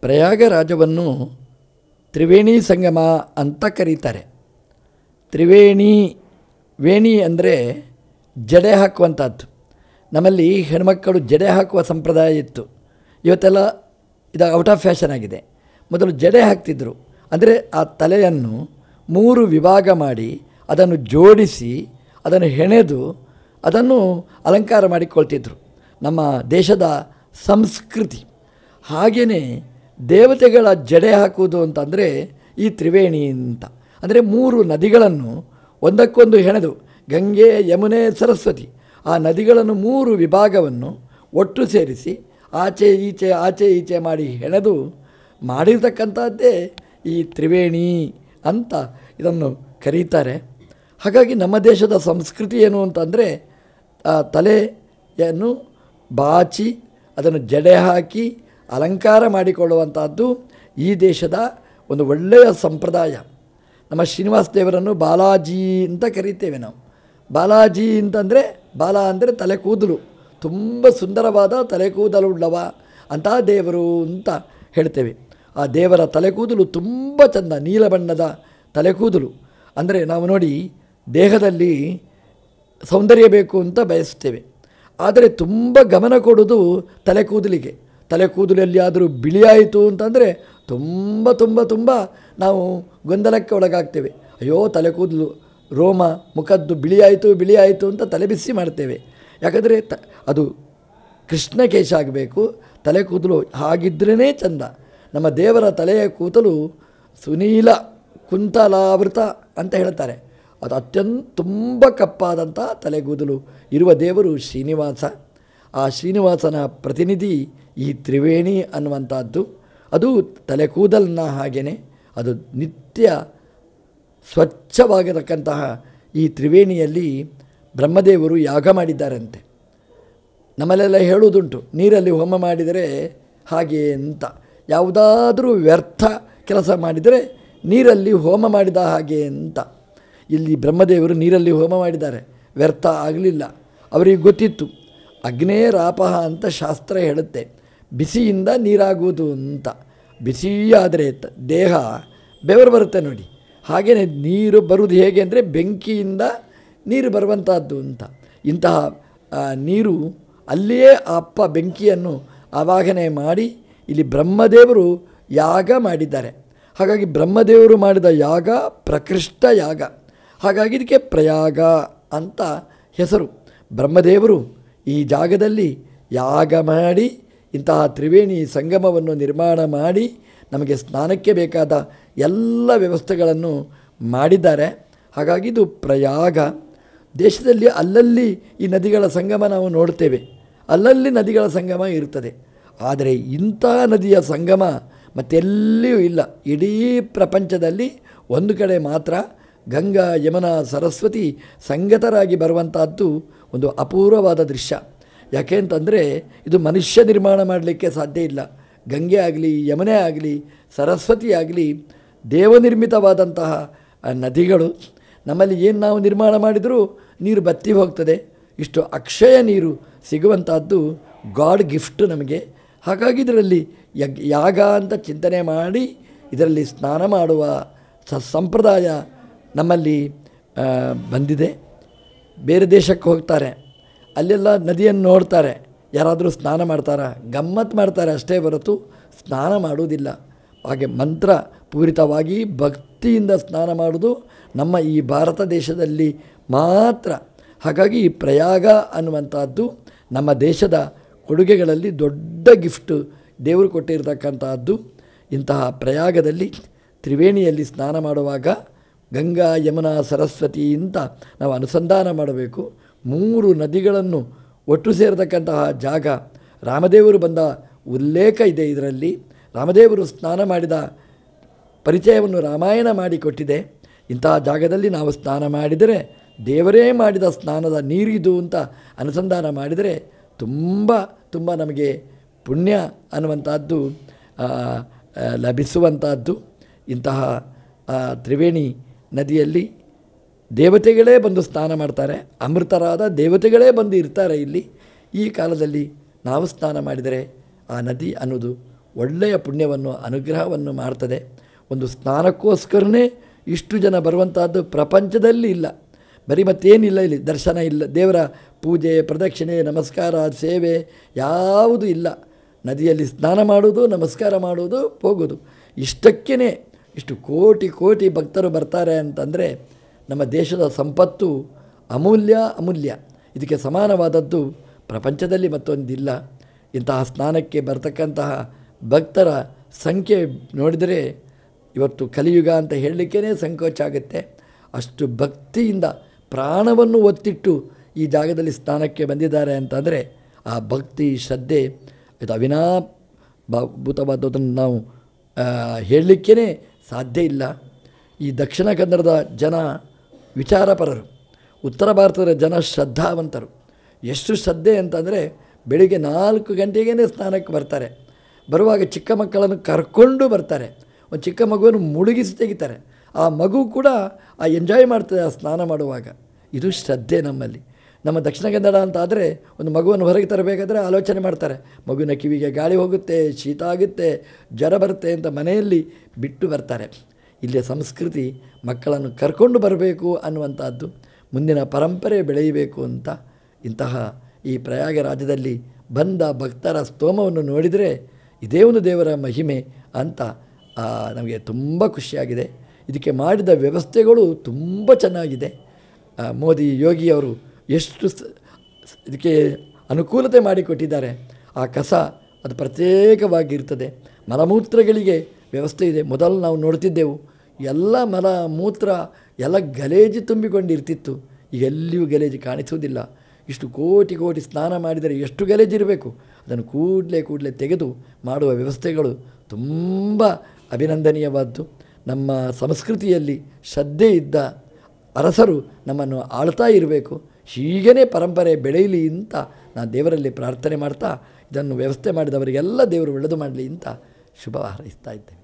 ಪ್ರಯಾಗರಾಜವನ್ನು ತ್ರಿವೇಣಿ ಸಂಗಮ ಅಂತ ಕರೀತಾರೆ. ವೇಣಿ ಅಂದರೆ ಜಡೆ ಹಾಕುವಂಥದ್ದು. ನಮ್ಮಲ್ಲಿ ಹೆಣ್ಮಕ್ಕಳು ಜಡೆ ಹಾಕುವ ಸಂಪ್ರದಾಯ ಇತ್ತು. ಇವತ್ತೆಲ್ಲ ಇದು ಔಟ್ ಆಫ್ ಫ್ಯಾಷನ್ ಆಗಿದೆ. ಮೊದಲು ಜಡೆ ಹಾಕ್ತಿದ್ದರು. ಅಂದರೆ ಆ ತಲೆಯನ್ನು 3 ವಿಭಾಗ ಮಾಡಿ ಅದನ್ನು ಜೋಡಿಸಿ ಅದನ್ನು ಹೆಣೆದು ಅದನ್ನು ಅಲಂಕಾರ ಮಾಡಿಕೊಳ್ತಿದ್ರು. ನಮ್ಮ ದೇಶದ ಸಂಸ್ಕೃತಿ. ಹಾಗೆಯೇ ದೇವತೆಗಳ ಜಡೆ ಹಾಕುವುದು ಅಂತಂದರೆ ಈ ತ್ರಿವೇಣಿ ಅಂತ. ಅಂದರೆ 3 ನದಿಗಳನ್ನು ಒಂದಕ್ಕೊಂದು ಹೆಣೆದು, ಗಂಗೆ, ಯಮುನೆ, ಸರಸ್ವತಿ, ಆ ನದಿಗಳನ್ನು 3 ವಿಭಾಗವನ್ನು ಒಟ್ಟು ಸೇರಿಸಿ ಆಚೆ ಈಚೆ ಮಾಡಿ ಹೆಣೆದು ಮಾಡಿರ್ತಕ್ಕಂಥದ್ದೇ ಈ ತ್ರಿವೇಣಿ ಅಂತ ಇದನ್ನು ಕರೀತಾರೆ. ಹಾಗಾಗಿ ನಮ್ಮ ದೇಶದ ಸಂಸ್ಕೃತಿ ಏನು ಅಂತಂದರೆ ಆ ತಲೆಯನ್ನು ಬಾಚಿ ಅದನ್ನು ಜಡೆ ಹಾಕಿ ಅಲಂಕಾರ ಮಾಡಿಕೊಳ್ಳುವಂಥದ್ದು ಈ ದೇಶದ ಒಂದು ಒಳ್ಳೆಯ ಸಂಪ್ರದಾಯ. ನಮ್ಮ ಶ್ರೀನಿವಾಸ ದೇವರನ್ನು ಬಾಲಾಜಿ ಅಂತ ಕರೀತೇವೆ ನಾವು. ಬಾಲಾಜಿ ಅಂತಂದರೆ ಬಾಲ ಅಂದರೆ ತಲೆ ಕೂದಲು, ತುಂಬ ಸುಂದರವಾದ ತಲೆ ಕೂದಲುಳ್ಳವ ಅಂತಹ ದೇವರು ಅಂತ ಹೇಳ್ತೇವೆ. ಆ ದೇವರ ತಲೆ ಕೂದಲು ತುಂಬ ಚೆಂದ, ನೀಲ ಬಣ್ಣದ ತಲೆ ಕೂದಲು. ಅಂದರೆ ನಾವು ನೋಡಿ ದೇಹದಲ್ಲಿ ಸೌಂದರ್ಯ ಬೇಕು ಅಂತ ಬಯಸ್ತೇವೆ, ಆದರೆ ತುಂಬ ಗಮನ ಕೊಡೋದು ತಲೆ ಕೂದಲಿಗೆ. ತಲೆ ಕೂದಲಲ್ಲಿ ಆದರೂ ಬಿಳಿಯಾಯಿತು ಅಂತಂದರೆ ತುಂಬ ನಾವು ಗೊಂದಲಕ್ಕೆ ಒಳಗಾಗ್ತೇವೆ. ಅಯ್ಯೋ ತಲೆ ಕೂದಲು ರೋಮ ಮುಖದ್ದು ಬಿಳಿಯಾಯಿತು ಅಂತ ತಲೆ ಬಿಸಿ ಮಾಡ್ತೇವೆ. ಯಾಕಂದರೆ ಅದು ಕೃಷ್ಣ ಕೇಶ ಆಗಬೇಕು, ತಲೆ ಕೂದಲು ಹಾಗಿದ್ರೇ ಚಂದ. ನಮ್ಮ ದೇವರ ತಲೆಯ ಕೂದಲು ಸುನೀಲ ಕುಂತಲಾವೃತ ಅಂತ ಹೇಳ್ತಾರೆ. ಅದು ಅತ್ಯಂತ ತುಂಬ ಕಪ್ಪಾದಂಥ ತಲೆಗೂದಲು ಇರುವ ದೇವರು ಶ್ರೀನಿವಾಸ. ಆ ಶ್ರೀನಿವಾಸನ ಪ್ರತಿನಿಧಿ ಈ ತ್ರಿವೇಣಿ ಅನ್ನುವಂಥದ್ದು. ಅದು ತಲೆ ಕೂದಲನ್ನ ಹಾಗೆಯೇ ಅದು ನಿತ್ಯ ಸ್ವಚ್ಛವಾಗಿರತಕ್ಕಂತಹ ಈ ತ್ರಿವೇಣಿಯಲ್ಲಿ ಬ್ರಹ್ಮದೇವರು ಯಾಗ ಮಾಡಿದ್ದಾರಂತೆ. ನಮ್ಮಲ್ಲೆಲ್ಲ ಹೇಳುವುದುಂಟು, ನೀರಲ್ಲಿ ಹೋಮ ಮಾಡಿದರೆ ಹಾಗೆ ಅಂತ. ಯಾವುದಾದರೂ ವ್ಯರ್ಥ ಕೆಲಸ ಮಾಡಿದರೆ ನೀರಲ್ಲಿ ಹೋಮ ಮಾಡಿದ ಹಾಗೆ ಅಂತ. ಇಲ್ಲಿ ಬ್ರಹ್ಮದೇವರು ನೀರಲ್ಲಿ ಹೋಮ ಮಾಡಿದ್ದಾರೆ, ವ್ಯರ್ಥ ಆಗಲಿಲ್ಲ. ಅವರಿಗೆ ಗೊತ್ತಿತ್ತು ಅಗ್ನೇರಾಪಹ ಅಂತ ಶಾಸ್ತ್ರ ಹೇಳುತ್ತೆ, ಬಿಸಿಯಿಂದ ನೀರಾಗುವುದು ಅಂತ. ಬಿಸಿಯಾದರೆ ದೇಹ ಬೆವರು ಬರುತ್ತೆ ನೋಡಿ. ಹಾಗೆಯೇ ನೀರು ಬರುವುದು ಹೇಗೆ ಅಂದರೆ ಬೆಂಕಿಯಿಂದ ನೀರು ಬರುವಂಥದ್ದು ಅಂತ. ಇಂತಹ ನೀರು ಅಲ್ಲಿಯೇ ಅಪ್ಪ ಬೆಂಕಿಯನ್ನು ಆವಾಹನೆ ಮಾಡಿ ಇಲ್ಲಿ ಬ್ರಹ್ಮದೇವರು ಯಾಗ ಮಾಡಿದ್ದಾರೆ. ಹಾಗಾಗಿ ಬ್ರಹ್ಮದೇವರು ಮಾಡಿದ ಯಾಗ ಪ್ರಕೃಷ್ಟ ಯಾಗ. ಹಾಗಾಗಿ ಇದಕ್ಕೆ ಪ್ರಯಾಗ ಅಂತ ಹೆಸರು. ಬ್ರಹ್ಮದೇವರು ಈ ಜಾಗದಲ್ಲಿ ಯಾಗ ಮಾಡಿ ಇಂತಹ ತ್ರಿವೇಣಿ ಸಂಗಮವನ್ನು ನಿರ್ಮಾಣ ಮಾಡಿ ನಮಗೆ ಸ್ನಾನಕ್ಕೆ ಬೇಕಾದ ಎಲ್ಲ ವ್ಯವಸ್ಥೆಗಳನ್ನು ಮಾಡಿದ್ದಾರೆ. ಹಾಗಾಗಿ ಇದು ಪ್ರಯಾಗ. ದೇಶದಲ್ಲಿ ಅಲ್ಲಲ್ಲಿ ಈ ನದಿಗಳ ಸಂಗಮ ನಾವು ನೋಡ್ತೇವೆ, ಅಲ್ಲಲ್ಲಿ ನದಿಗಳ ಸಂಗಮ ಇರ್ತದೆ. ಆದರೆ ಇಂಥ ನದಿಯ ಸಂಗಮ ಮತ್ತೆಲ್ಲಿಯೂ ಇಲ್ಲ. ಇಡೀ ಪ್ರಪಂಚದಲ್ಲಿ ಒಂದು ಕಡೆ ಮಾತ್ರ ಗಂಗಾ, ಯಮುನಾ, ಸರಸ್ವತಿ ಸಂಗತರಾಗಿ ಬರುವಂಥದ್ದು ಒಂದು ಅಪೂರ್ವವಾದ ದೃಶ್ಯ. ಯಾಕೆ ಅಂತಂದರೆ ಇದು ಮನುಷ್ಯ ನಿರ್ಮಾಣ ಮಾಡಲಿಕ್ಕೆ ಸಾಧ್ಯ ಇಲ್ಲ. ಗಂಗೆ ಆಗಲಿ, ಯಮುನೆ ಆಗಲಿ, ಸರಸ್ವತಿ ಆಗಲಿ ದೇವನಿರ್ಮಿತವಾದಂತಹ ನದಿಗಳು. ನಮ್ಮಲ್ಲಿ ಏನು ನಾವು ನಿರ್ಮಾಣ ಮಾಡಿದರೂ ನೀರು ಬತ್ತಿ ಹೋಗ್ತದೆ. ಇಷ್ಟು ಅಕ್ಷಯ ನೀರು ಸಿಗುವಂಥದ್ದು ಗಾಡ್ ಗಿಫ್ಟ್ ನಮಗೆ. ಹಾಗಾಗಿ ಇದರಲ್ಲಿ ಯಾಗ ಅಂತ ಚಿಂತನೆ ಮಾಡಿ ಇದರಲ್ಲಿ ಸ್ನಾನ ಮಾಡುವ ಸಂಪ್ರದಾಯ ನಮ್ಮಲ್ಲಿ ಬಂದಿದೆ. ಬೇರೆ ದೇಶಕ್ಕೆ ಹೋಗ್ತಾರೆ, ಅಲ್ಲೆಲ್ಲ ನದಿಯನ್ನು ನೋಡ್ತಾರೆ, ಯಾರಾದರೂ ಸ್ನಾನ ಮಾಡ್ತಾರಾ? ಗಮ್ಮತ್ತು ಮಾಡ್ತಾರೆ ಅಷ್ಟೇ ಹೊರತು ಸ್ನಾನ ಮಾಡುವುದಿಲ್ಲ. ಹಾಗೆ ಮಂತ್ರ ಪೂರಿತವಾಗಿ ಭಕ್ತಿಯಿಂದ ಸ್ನಾನ ಮಾಡೋದು ನಮ್ಮ ಈ ಭಾರತ ದೇಶದಲ್ಲಿ ಮಾತ್ರ. ಹಾಗಾಗಿ ಈ ಪ್ರಯಾಗ ಅನ್ನುವಂಥದ್ದು ನಮ್ಮ ದೇಶದ ಕೊಡುಗೆಗಳಲ್ಲಿ ದೊಡ್ಡ ಗಿಫ್ಟು ದೇವರು ಕೊಟ್ಟಿರತಕ್ಕಂಥದ್ದು. ಇಂತಹ ಪ್ರಯಾಗದಲ್ಲಿ ತ್ರಿವೇಣಿಯಲ್ಲಿ ಸ್ನಾನ ಮಾಡುವಾಗ ಗಂಗಾ, ಯಮುನಾ, ಸರಸ್ವತಿ ಅಂತ ನಾವು ಅನುಸಂಧಾನ ಮಾಡಬೇಕು. 3 ನದಿಗಳನ್ನು ಒಟ್ಟು ಸೇರತಕ್ಕಂತಹ ಜಾಗ. ರಾಮದೇವರು ಬಂದ ಉಲ್ಲೇಖ ಇದೆ ಇದರಲ್ಲಿ. ರಾಮದೇವರು ಸ್ನಾನ ಮಾಡಿದ ಪರಿಚಯವನ್ನು ರಾಮಾಯಣ ಮಾಡಿಕೊಟ್ಟಿದೆ. ಇಂತಹ ಜಾಗದಲ್ಲಿ ನಾವು ಸ್ನಾನ ಮಾಡಿದರೆ ದೇವರೇ ಮಾಡಿದ ಸ್ನಾನದ ನೀರಿದು ಅಂತ ಅನುಸಂಧಾನ ಮಾಡಿದರೆ ತುಂಬ ನಮಗೆ ಪುಣ್ಯ ಅನ್ನುವಂಥದ್ದು ಲಭಿಸುವಂಥದ್ದು. ಇಂತಹ ತ್ರಿವೇಣಿ ನದಿಯಲ್ಲಿ ದೇವತೆಗಳೇ ಬಂದು ಸ್ನಾನ ಮಾಡ್ತಾರೆ. ಅಮೃತರಾದ ದೇವತೆಗಳೇ ಬಂದು ಇರ್ತಾರೆ ಇಲ್ಲಿ. ಈ ಕಾಲದಲ್ಲಿ ನಾವು ಸ್ನಾನ ಮಾಡಿದರೆ ಆ ನದಿ ಅನ್ನೋದು ಒಳ್ಳೆಯ ಪುಣ್ಯವನ್ನು ಅನುಗ್ರಹವನ್ನು ಮಾಡ್ತದೆ. ಒಂದು ಸ್ನಾನಕ್ಕೋಸ್ಕರನೇ ಇಷ್ಟು ಜನ ಬರುವಂತಹದ್ದು ಪ್ರಪಂಚದಲ್ಲಿ ಇಲ್ಲ. ಬರೀ ಮತ್ತೇನಿಲ್ಲ, ಇಲ್ಲಿ ದರ್ಶನ ಇಲ್ಲ, ದೇವರ ಪೂಜೆ, ಪ್ರದಕ್ಷಿಣೆ, ನಮಸ್ಕಾರ, ಸೇವೆ ಯಾವುದೂ ಇಲ್ಲ. ನದಿಯಲ್ಲಿ ಸ್ನಾನ ಮಾಡೋದು, ನಮಸ್ಕಾರ ಮಾಡೋದು, ಹೋಗೋದು. ಇಷ್ಟಕ್ಕೇ ಇಷ್ಟು ಕೋಟಿ ಕೋಟಿ ಭಕ್ತರು ಬರ್ತಾರೆ ಅಂತಂದರೆ ನಮ್ಮ ದೇಶದ ಸಂಪತ್ತು ಅಮೂಲ್ಯ. ಇದಕ್ಕೆ ಸಮಾನವಾದದ್ದು ಪ್ರಪಂಚದಲ್ಲಿ ಮತ್ತೊಂದಿಲ್ಲ. ಇಂತಹ ಸ್ನಾನಕ್ಕೆ ಬರ್ತಕ್ಕಂತಹ ಭಕ್ತರ ಸಂಖ್ಯೆ ನೋಡಿದರೆ ಇವತ್ತು ಕಲಿಯುಗ ಅಂತ ಹೇಳಲಿಕ್ಕೇ ಸಂಕೋಚ ಆಗುತ್ತೆ. ಅಷ್ಟು ಭಕ್ತಿಯಿಂದ ಪ್ರಾಣವನ್ನು ಒತ್ತಿಟ್ಟು ಈ ಜಾಗದಲ್ಲಿ ಸ್ನಾನಕ್ಕೆ ಬಂದಿದ್ದಾರೆ ಅಂತಂದರೆ ಆ ಭಕ್ತಿ, ಶ್ರದ್ಧೆ ಇದು ಅವಿನಾಭೂತವಾದದನ್ನು ನಾವು ಹೇಳಲಿಕ್ಕೇ ಸಾಧ್ಯ ಇಲ್ಲ. ಈ ದಕ್ಷಿಣ ಕನ್ನಡದ ಜನ ವಿಚಾರಪರರು, ಉತ್ತರ ಭಾರತದ ಜನ ಶ್ರದ್ಧಾವಂತರು. ಎಷ್ಟು ಶ್ರದ್ಧೆ ಅಂತಂದರೆ ಬೆಳಿಗ್ಗೆ 4 ಗಂಟೆಗೇ ಸ್ನಾನಕ್ಕೆ ಬರ್ತಾರೆ. ಬರುವಾಗ ಚಿಕ್ಕ ಮಕ್ಕಳನ್ನು ಕರ್ಕೊಂಡು ಬರ್ತಾರೆ. ಒಂದು ಚಿಕ್ಕ ಮಗುವನ್ನು ಮುಳುಗಿಸಿ ತೆಗಿತಾರೆ. ಆ ಮಗು ಕೂಡ ಎಂಜಾಯ್ ಮಾಡ್ತದೆ ಆ ಸ್ನಾನ ಮಾಡುವಾಗ. ಇದು ಶ್ರದ್ಧೆ ನಮ್ಮಲ್ಲಿ. ನಮ್ಮ ದಕ್ಷಿಣ ಕನ್ನಡ ಅಂತ ಆದರೆ ಒಂದು ಮಗುವನ್ನು ಹೊರಗೆ ತರಬೇಕಾದ್ರೆ ಆಲೋಚನೆ ಮಾಡ್ತಾರೆ. ಮಗುವಿನ ಕಿವಿಗೆ ಗಾಳಿ ಹೋಗುತ್ತೆ, ಶೀತ ಆಗುತ್ತೆ, ಜ್ವರ ಬರುತ್ತೆ ಅಂತ ಮನೆಯಲ್ಲಿ ಬಿಟ್ಟು ಬರ್ತಾರೆ. ಇಲ್ಲಿಯ ಸಂಸ್ಕೃತಿ ಮಕ್ಕಳನ್ನು ಕರ್ಕೊಂಡು ಬರಬೇಕು ಅನ್ನುವಂಥದ್ದು, ಮುಂದಿನ ಪರಂಪರೆ ಬೆಳೆಯಬೇಕು ಅಂತ ಇಂತಹ ಈ ಪ್ರಯಾಗರಾಜದಲ್ಲಿ ಬಂದ ಭಕ್ತರ ಸ್ತೋಮವನ್ನು ನೋಡಿದರೆ ಇದೇ ಒಂದು ದೇವರ ಮಹಿಮೆ ಅಂತ ನಮಗೆ ತುಂಬ ಖುಷಿಯಾಗಿದೆ. ಇದಕ್ಕೆ ಮಾಡಿದ ವ್ಯವಸ್ಥೆಗಳು ತುಂಬ ಚೆನ್ನಾಗಿದೆ. ಮೋದಿ ಯೋಗಿಯವರು ಎಷ್ಟು ಇದಕ್ಕೆ ಅನುಕೂಲತೆ ಮಾಡಿಕೊಟ್ಟಿದ್ದಾರೆ. ಆ ಕಸ ಅದು ಪ್ರತ್ಯೇಕವಾಗಿರ್ತದೆ. ಮಲಮೂತ್ರಗಳಿಗೆ ವ್ಯವಸ್ಥೆ ಇದೆ. ಮೊದಲು ನಾವು ನೋಡ್ತಿದ್ದೆವು ಎಲ್ಲ ಮಲ ಮೂತ್ರ ಎಲ್ಲ ಗಲೇಜು ತುಂಬಿಕೊಂಡಿರ್ತಿತ್ತು. ಈಗ ಎಲ್ಲಿಯೂ ಗಲೇಜು ಕಾಣಿಸುವುದಿಲ್ಲ. ಇಷ್ಟು ಕೋಟಿ ಕೋಟಿ ಸ್ನಾನ ಮಾಡಿದರೆ ಎಷ್ಟು ಗಲೇಜಿರಬೇಕು, ಅದನ್ನು ಕೂಡಲೇ ತೆಗೆದು ಮಾಡುವ ವ್ಯವಸ್ಥೆಗಳು ತುಂಬ ಅಭಿನಂದನೀಯವಾದ್ದು. ನಮ್ಮ ಸಂಸ್ಕೃತಿಯಲ್ಲಿ ಶ್ರದ್ಧೆ ಇದ್ದ ಅರಸರು ನಮ್ಮನ್ನು ಆಳ್ತಾ ಇರಬೇಕು. ಹೀಗೇ ಪರಂಪರೆ ಬೆಳೆಯಲಿ ಅಂತ ನಾನು ದೇವರಲ್ಲಿ ಪ್ರಾರ್ಥನೆ ಮಾಡ್ತಾ, ಇದನ್ನು ವ್ಯವಸ್ಥೆ ಮಾಡಿದವರಿಗೆಲ್ಲ ದೇವರು ಒಳ್ಳೆಯದು ಮಾಡಲಿ ಅಂತ ಶುಭ ಹಾರೈಸ್ತಾ ಇದ್ದೇನೆ.